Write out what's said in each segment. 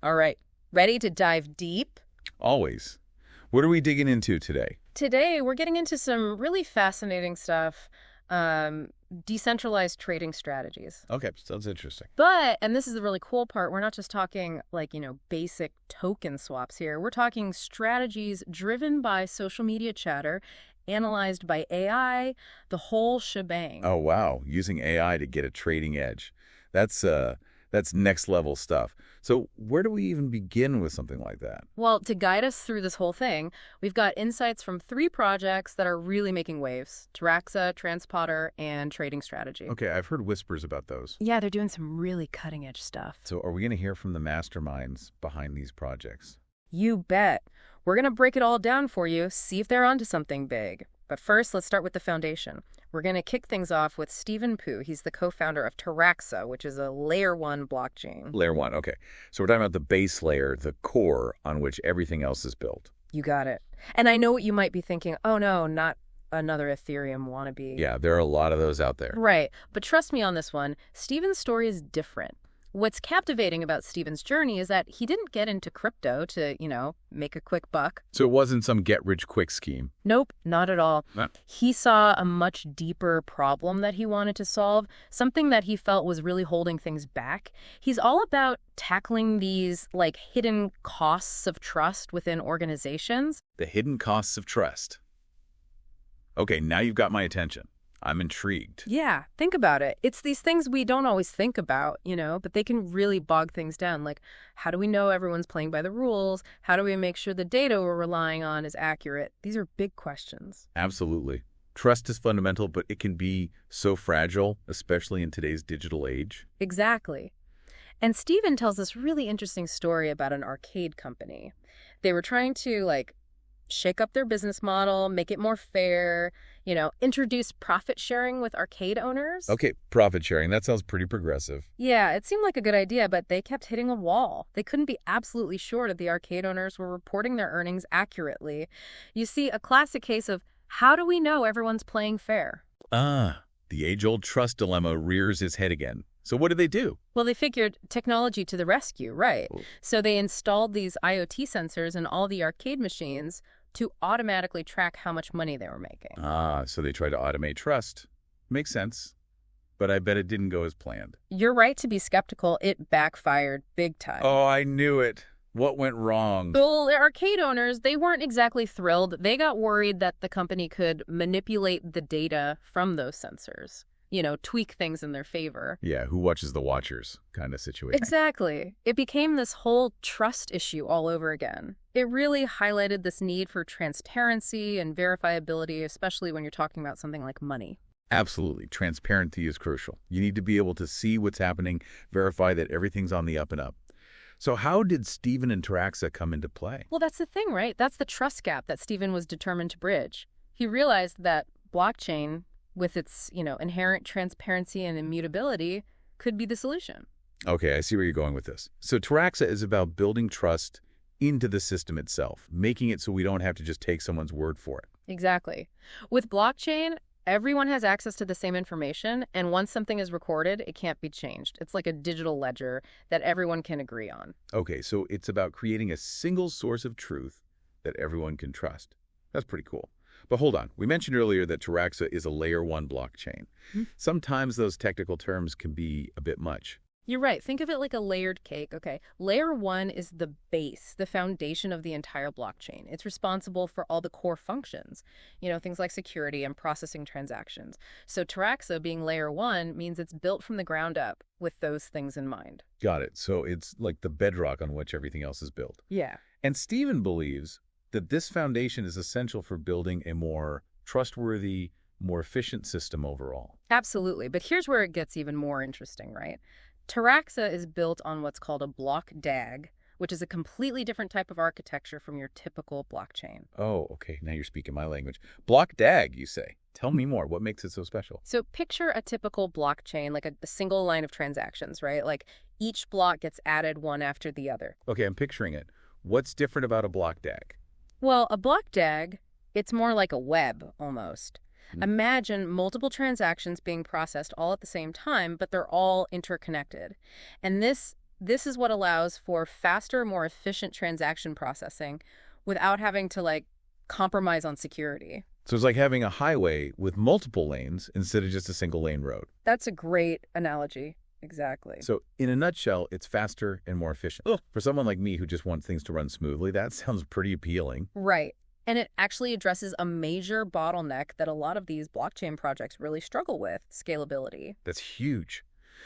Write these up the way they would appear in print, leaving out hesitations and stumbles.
All right, ready to dive deep? Always. What are we digging into today? Today, we're getting into some really fascinating stuff, um, decentralized trading strategies. Okay, sounds interesting. But, and this is the really cool part, we're not just talking like, basic token swaps here. We're talking strategies driven by social media chatter, analyzed by AI, the whole shebang. Oh, wow. Using AI to get a trading edge. That's uh that's next level stuff. So, where do we even begin with something like that? Well, to guide us through this whole thing, we've got insights from three projects that are really making waves: Taraxa, TrendSpotter, and Trading Strategy. Okay, I've heard whispers about those. Yeah, they're doing some really cutting edge stuff. So, are we going to hear from the masterminds behind these projects? You bet. We're going to break it all down for you, see if they're onto something big. But first, let's start with the foundation. We're going to kick things off with Stephen Pu. He's the co-founder of Taraxa, which is a layer one blockchain. Layer 1. Okay. So, we're talking about the base layer, the core on which everything else is built. You got it. And I know what you might be thinking. Oh no, not another Ethereum wannabe. Yeah, there are a lot of those out there. Right. But trust me on this one, Stephen's story is different. What's captivating about Stephen's journey is that he didn't get into crypto to, make a quick buck. So, it wasn't some get-rich-quick scheme. Nope, not at all. Huh? He saw a much deeper problem that he wanted to solve, something that he felt was really holding things back. He's all about tackling these, hidden costs of trust within organizations. The hidden costs of trust. Okay, now you've got my attention. I'm intrigued. Yeah, think about it. It's these things we don't always think about, but they can really bog things down. Like, how do we know everyone's playing by the rules? How do we make sure the data we're relying on is accurate? These are big questions. Absolutely. Trust is fundamental, but it can be so fragile, especially in today's digital age. Exactly. And Stephen tells this really interesting story about an arcade company. They were trying to, shake up their business model, make it more fair, introduce profit sharing with arcade owners. Okay, profit sharing. That sounds pretty progressive. Yeah, it seemed like a good idea, but they kept hitting a wall. They couldn't be absolutely sure that the arcade owners were reporting their earnings accurately. You see, a classic case of how do we know everyone's playing fair? Ah, the age-old trust dilemma rears its head again. So what did they do? Well, they figured technology to the rescue, right? Oh. So they installed these IoT sensors in all the arcade machines to automatically track how much money they were making. Ah, so they tried to automate trust. Makes sense. But I bet it didn't go as planned. You're right to be skeptical. It backfired big time. Oh, I knew it. What went wrong? Well, the arcade owners, they weren't exactly thrilled. They got worried that the company could manipulate the data from those sensors. Tweak things in their favor. Yeah, who watches the watchers kind of situation. Exactly. It became this whole trust issue all over again. It really highlighted this need for transparency and verifiability, especially when you're talking about something like money. Absolutely. Transparency is crucial. You need to be able to see what's happening, verify that everything's on the up and up. So how did Stephen and Taraxa come into play? Well, that's the thing, right? That's the trust gap that Stephen was determined to bridge. He realized that blockchain, with its, inherent transparency and immutability, could be the solution. Okay, I see where you're going with this. So Taraxa is about building trust into the system itself, making it so we don't have to just take someone's word for it. Exactly. With blockchain, everyone has access to the same information, and once something is recorded, it can't be changed. It's like a digital ledger that everyone can agree on. Okay, so it's about creating a single source of truth that everyone can trust. That's pretty cool. But hold on. We mentioned earlier that Taraxa is a layer 1 blockchain. Sometimes those technical terms can be a bit much. You're right. Think of it like a layered cake. Okay. Layer 1 is the base, the foundation of the entire blockchain. It's responsible for all the core functions, things like security and processing transactions. So Taraxa being layer 1 means it's built from the ground up with those things in mind. Got it. So it's like the bedrock on which everything else is built. Yeah. And Stephen believes that this foundation is essential for building a more trustworthy, more efficient system overall. Absolutely. But here's where it gets even more interesting, right? Taraxa is built on what's called a blockDAG, which is a completely different type of architecture from your typical blockchain. Oh, okay. Now you're speaking my language. blockDAG, you say. Tell me more. What makes it so special? So picture a typical blockchain, like a single line of transactions, right? Like each block gets added one after the other. Okay, I'm picturing it. What's different about a blockDAG? Well, a blockDAG, it's more like a web almost. Imagine multiple transactions being processed all at the same time, but they're all interconnected. And this This is what allows for faster, more efficient transaction processing without having to, like, compromise on security. So it's like having a highway with multiple lanes instead of just a single lane road. That's a great analogy. Exactly. So in a nutshell, it's faster and more efficient. Ugh. For someone like me who just wants things to run smoothly, that sounds pretty appealing. Right. And it actually addresses a major bottleneck that a lot of these blockchain projects really struggle with, scalability. That's huge.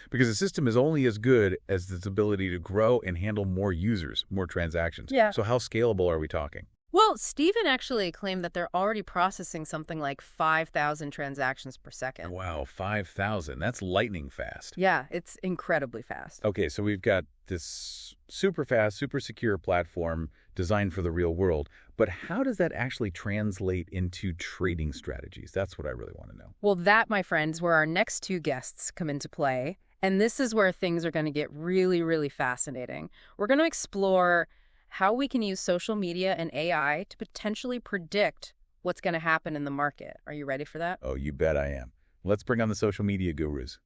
Because the system is only as good as its ability to grow and handle more users, more transactions. Yeah. So how scalable are we talking? Well, Stephen actually claimed that they're already processing something like 5,000 transactions per second. Wow, 5,000. That's lightning fast. Yeah, it's incredibly fast. Okay, so we've got this super fast, super secure platform designed for the real world. But how does that actually translate into trading strategies? That's what I really want to know. Well, that, my friends, where our next two guests come into play. And this is where things are going to get really, really fascinating. We're going to explore how we can use social media and AI to potentially predict what's going to happen in the market. Are you ready for that? Oh, you bet I am. Let's bring on the social media gurus.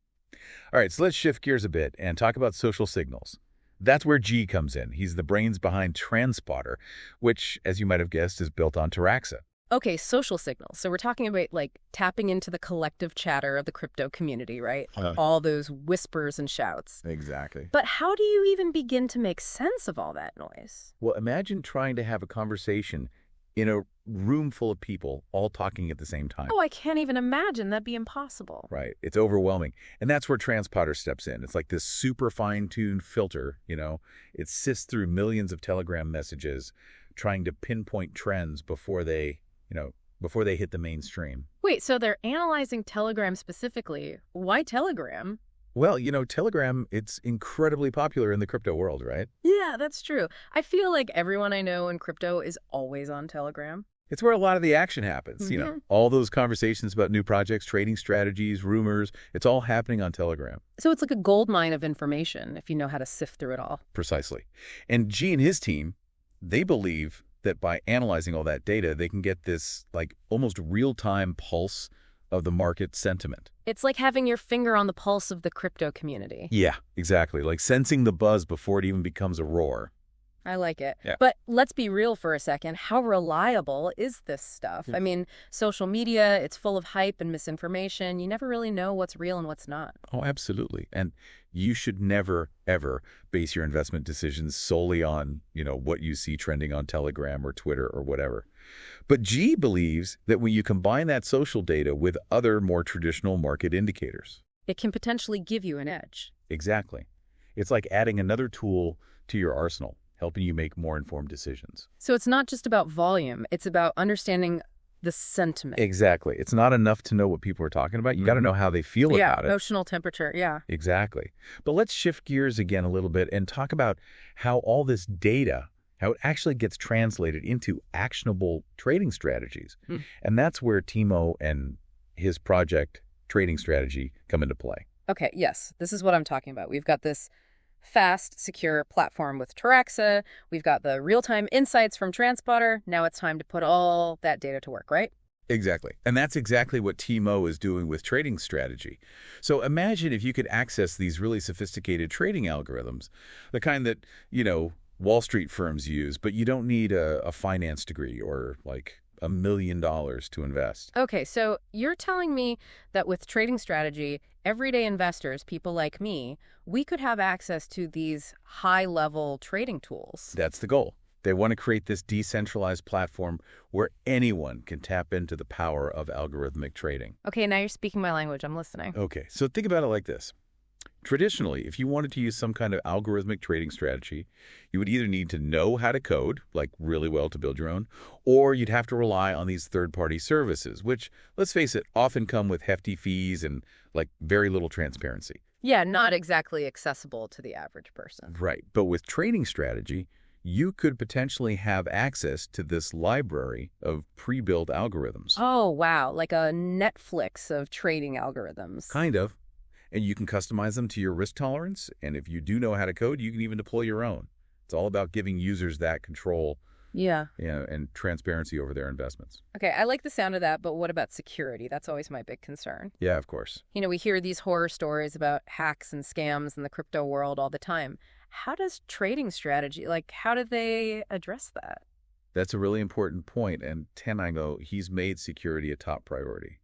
All right, so let's shift gears a bit and talk about social signals. That's where G comes in. He's the brains behind TrendSpotter, which, as you might have guessed, is built on Taraxa. Okay, social signals. So we're talking about, like, tapping into the collective chatter of the crypto community, right? All those whispers and shouts. Exactly. But how do you even begin to make sense of all that noise? Well, imagine trying to have a conversation in a room full of people all talking at the same time. Oh, I can't even imagine. That'd be impossible. Right. It's overwhelming. And that's where TrendSpotter steps in. It's like this super fine-tuned filter, It sifts through millions of Telegram messages trying to pinpoint trends before they hit the mainstream. Wait, so they're analyzing Telegram specifically. Why Telegram? Well, Telegram, it's incredibly popular in the crypto world, right? Yeah, that's true. I feel like everyone I know in crypto is always on Telegram. It's where a lot of the action happens, all those conversations about new projects, trading strategies, rumors, it's all happening on Telegram. So it's like a goldmine of information if you know how to sift through it all. Precisely. And G and his team, they believe that by analyzing all that data, they can get this like almost real-time pulse of the market sentiment. It's like having your finger on the pulse of the crypto community. Yeah, exactly. Like sensing the buzz before it even becomes a roar. I like it. Yeah. But let's be real for a second. How reliable is this stuff? I mean, social media, it's full of hype and misinformation. You never really know what's real and what's not. Oh, absolutely. And you should never, ever base your investment decisions solely on, what you see trending on Telegram or Twitter or whatever. But G believes that when you combine that social data with other more traditional market indicators, it can potentially give you an edge. Exactly. It's like adding another tool to your arsenal, helping you make more informed decisions. So it's not just about volume. It's about understanding the sentiment. Exactly. It's not enough to know what people are talking about. You got to know how they feel about it. Yeah, emotional temperature. Yeah. Exactly. But let's shift gears again a little bit and talk about how all this data, how it actually gets translated into actionable trading strategies. And that's where Timo and his project trading strategy come into play. Okay, yes. This is what I'm talking about. We've got this fast, secure platform with Taraxa. We've got the real-time insights from TrendSpotter. Now it's time to put all that data to work, right? Exactly. And that's exactly what Timo is doing with trading strategy. So imagine if you could access these really sophisticated trading algorithms, the kind that, Wall Street firms use, but you don't need a finance degree or like $1 million to invest. Okay, so you're telling me that with trading strategy, everyday investors, people like me, we could have access to these high-level trading tools. That's the goal. They want to create this decentralized platform where anyone can tap into the power of algorithmic trading. Okay, now you're speaking my language. I'm listening. Okay, so think about it like this. Traditionally, if you wanted to use some kind of algorithmic trading strategy, you would either need to know how to code, like really well to build your own, or you'd have to rely on these third-party services, which, let's face it, often come with hefty fees and like very little transparency. Yeah, not exactly accessible to the average person. Right, but with trading strategy, you could potentially have access to this library of pre-built algorithms. Oh, wow, like a Netflix of trading algorithms. Kind of. And you can customize them to your risk tolerance. And if you do know how to code, you can even deploy your own. It's all about giving users that control and transparency over their investments. Okay, I like the sound of that, but what about security? That's always my big concern. Yeah, of course. We hear these horror stories about hacks and scams in the crypto world all the time. how does trading strategy, like, how do they address that? That's a really important point, and Tenango, he's made security a top priority.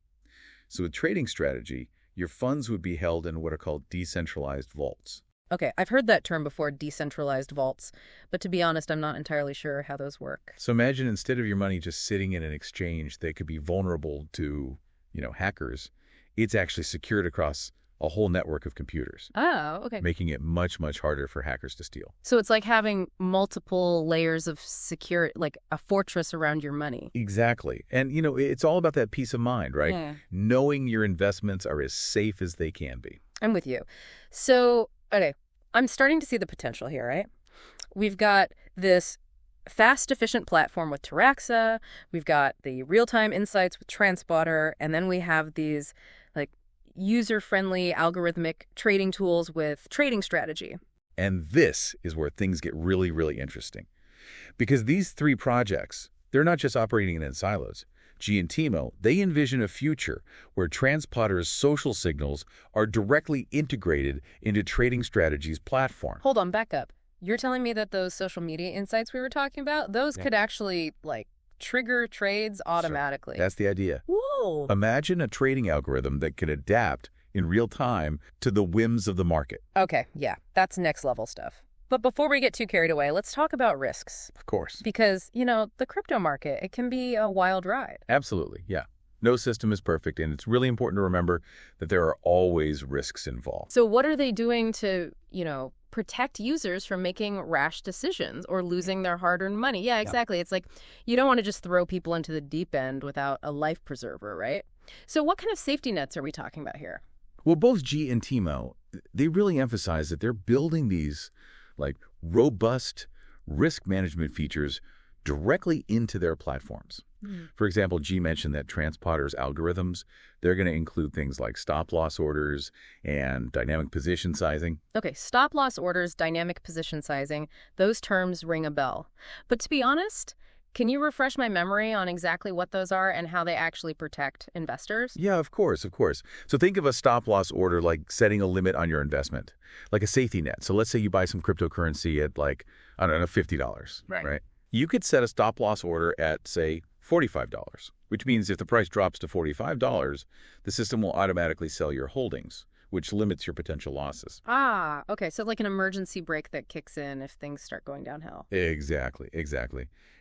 So with trading strategy, your funds would be held in what are called decentralized vaults. Okay, I've heard that term before, decentralized vaults, but to be honest, I'm not entirely sure how those work. So imagine instead of your money just sitting in an exchange that could be vulnerable to, hackers, it's actually secured across a whole network of computers, Oh, okay. making it much, much harder for hackers to steal. So it's like having multiple layers of security, like a fortress around your money. Exactly. And, it's all about that peace of mind, right? Yeah. Knowing your investments are as safe as they can be. I'm with you. So, okay, I'm starting to see the potential here, right? We've got this fast, efficient platform with Taraxa. We've got the real-time insights with TrendSpotter. And then we have these, like, user-friendly algorithmic trading tools with trading strategy. And this is where things get really, really interesting. Because these three projects, they're not just operating in silos. G and Timo, they envision a future where TrendSpotter's social signals are directly integrated into trading strategy's platform. Hold on, back up. You're telling me that those social media insights we were talking about, those could actually, like, trigger trades automatically? Sure. That's the idea. Whoa! Imagine a trading algorithm that can adapt in real time to the whims of the market. Okay, yeah, that's next level stuff. But before we get too carried away, let's talk about risks. Of course. Because, the crypto market, it can be a wild ride. Absolutely, yeah. No system is perfect, and it's really important to remember that there are always risks involved. So what are they doing to, protect users from making rash decisions or losing their hard-earned money? Yeah, exactly. Yeah. It's like you don't want to just throw people into the deep end without a life preserver, right? So what kind of safety nets are we talking about here? Well, both G and Timo, they really emphasize that they're building these robust risk management features directly into their platforms. For example, G mentioned that TrendSpotter's algorithms, they're going to include things like stop-loss orders and dynamic position sizing. Okay, stop-loss orders, dynamic position sizing, those terms ring a bell. But to be honest, can you refresh my memory on exactly what those are and how they actually protect investors? Yeah, of course. So think of a stop-loss order like setting a limit on your investment, like a safety net. So let's say you buy some cryptocurrency at $50, right? You could set a stop-loss order at, say, $45, which means if the price drops to $45, the system will automatically sell your holdings, which limits your potential losses. Ah, okay. So like an emergency brake that kicks in if things start going downhill. Exactly.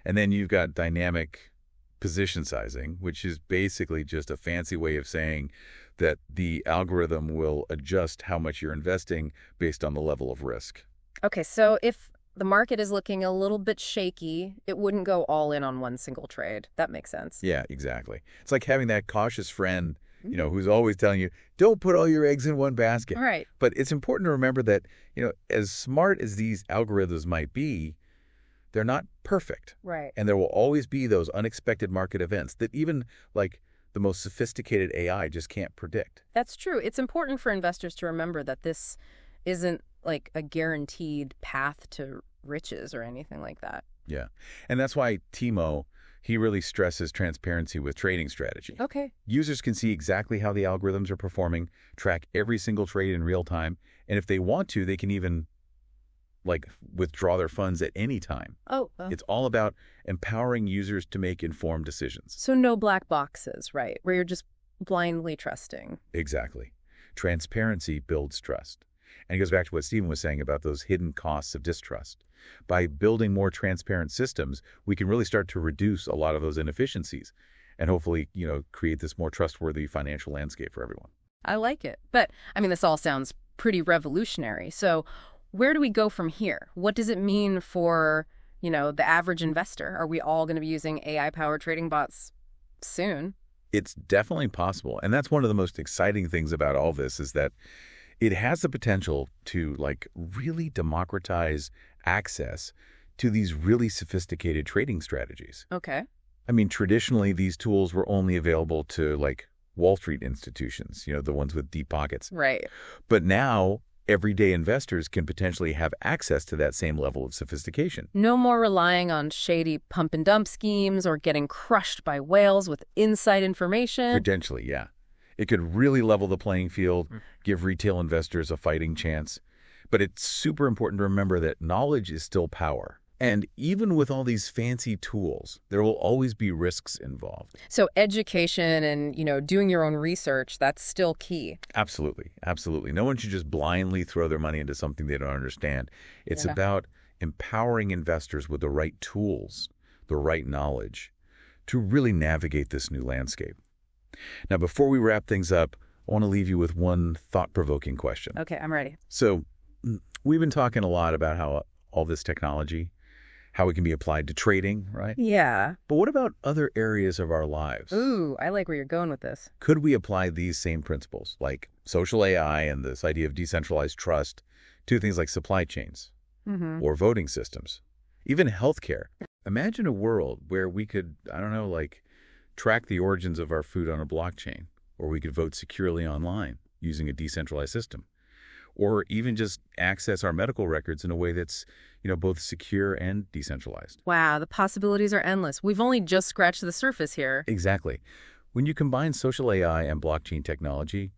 And then you've got dynamic position sizing, which is basically just a fancy way of saying that the algorithm will adjust how much you're investing based on the level of risk. Okay, so if the market is looking a little bit shaky, it wouldn't go all in on one single trade. That makes sense. Yeah, exactly. It's like having that cautious friend, who's always telling you, don't put all your eggs in one basket. Right. But it's important to remember that, as smart as these algorithms might be, they're not perfect. Right. And there will always be those unexpected market events that even the most sophisticated AI just can't predict. That's true. It's important for investors to remember that this isn't like a guaranteed path to riches or anything like that. Yeah. And that's why Timo, he really stresses transparency with trading strategy. Okay. Users can see exactly how the algorithms are performing, track every single trade in real time, and if they want to, they can even withdraw their funds at any time. Oh. It's all about empowering users to make informed decisions. So no black boxes, right? Where you're just blindly trusting. Exactly. Transparency builds trust. And it goes back to what Stephen was saying about those hidden costs of distrust. By building more transparent systems, we can really start to reduce a lot of those inefficiencies and hopefully, create this more trustworthy financial landscape for everyone. I like it. But, this all sounds pretty revolutionary. So where do we go from here? What does it mean for, the average investor? Are we all going to be using AI-powered trading bots soon? It's definitely possible. And that's one of the most exciting things about all this is that it has the potential to really democratize access to these really sophisticated trading strategies. Okay. Traditionally, these tools were only available to Wall Street institutions, the ones with deep pockets. Right. But now everyday investors can potentially have access to that same level of sophistication. No more relying on shady pump and dump schemes or getting crushed by whales with inside information. Potentially, yeah. It could really level the playing field, give retail investors a fighting chance. But it's super important to remember that knowledge is still power. And even with all these fancy tools, there will always be risks involved. So education and, doing your own research, that's still key. Absolutely. Absolutely. No one should just blindly throw their money into something they don't understand. It's Yeah. about empowering investors with the right tools, the right knowledge to really navigate this new landscape. Now, before we wrap things up, I want to leave you with one thought-provoking question. Okay, I'm ready. So we've been talking a lot about how all this technology, how it can be applied to trading, right? Yeah. But what about other areas of our lives? Ooh, I like where you're going with this. Could we apply these same principles, like social AI and this idea of decentralized trust, to things like supply chains or voting systems, even healthcare? Imagine a world where we could, I don't know, like track the origins of our food on a blockchain, or we could vote securely online using a decentralized system, or even just access our medical records in a way that's, both secure and decentralized. Wow, the possibilities are endless. We've only just scratched the surface here. Exactly. When you combine social AI and blockchain technology,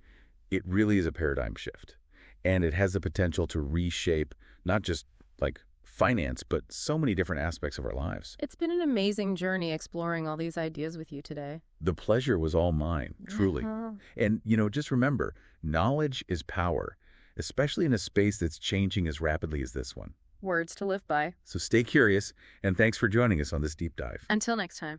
it really is a paradigm shift. And it has the potential to reshape not just like finance, but so many different aspects of our lives. It's been an amazing journey exploring all these ideas with you today. The pleasure was all mine, truly. And, just remember, knowledge is power, especially in a space that's changing as rapidly as this one. Words to live by. So stay curious, and thanks for joining us on this deep dive. Until next time.